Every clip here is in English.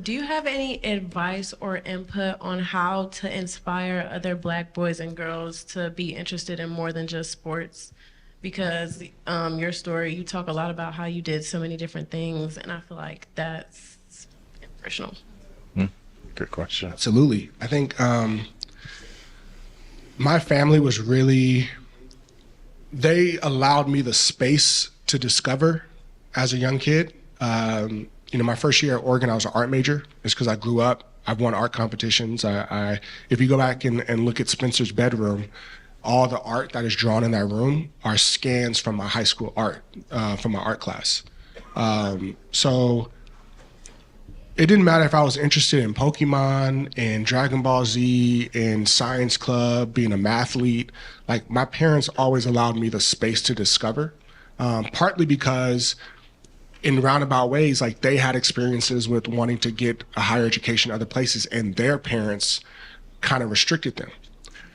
Do you have any advice or input on how to inspire other Black boys and girls to be interested in more than just sports? Because your story, you talk a lot about how you did so many different things, and I feel like that's inspirational. Good question. Absolutely. I think my family was really, they allowed me the space to discover as a young kid. My first year at Oregon, I was an art major. It's because I grew up. I've won art competitions. If you go back and look at Spencer's bedroom, all the art that is drawn in that room are scans from my high school art, from my art class. So it didn't matter if I was interested in Pokemon, in Dragon Ball Z, in science club, being a mathlete. Like, my parents always allowed me the space to discover, partly because in roundabout ways, like, they had experiences with wanting to get a higher education other places, and their parents kind of restricted them.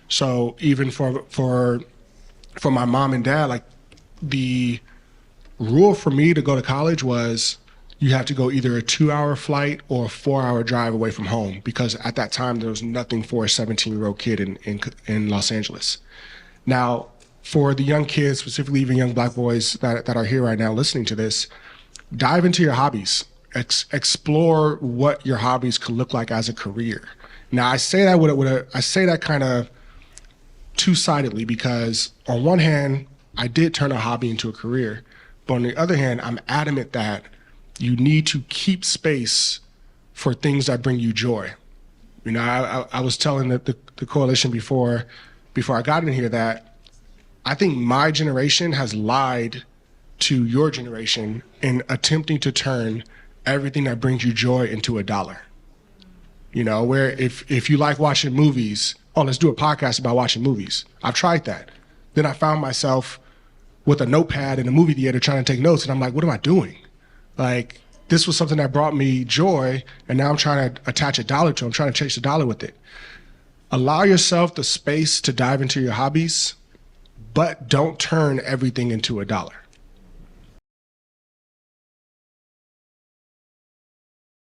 So even for my mom and dad, like, the rule for me to go to college was you have to go either a 2-hour flight or a 4-hour drive away from home, because at that time there was nothing for a 17-year-old kid in Los Angeles. Now, for the young kids, specifically even young Black boys that are here right now listening to this, dive into your hobbies. Explore what your hobbies could look like as a career. Now, I say that I say that kind of two-sidedly, because on one hand, I did turn a hobby into a career, but on the other hand, I'm adamant that you need to keep space for things that bring you joy. I was telling the coalition before I got in here that I think my generation has lied to your generation in attempting to turn everything that brings you joy into a dollar. Where if you like watching movies, oh, let's do a podcast about watching movies. I've tried that. Then I found myself with a notepad in a movie theater trying to take notes, and I'm like, what am I doing? Like, this was something that brought me joy, and now I'm trying to attach a dollar to it. I'm trying to chase the dollar with it. Allow yourself the space to dive into your hobbies, but don't turn everything into a dollar.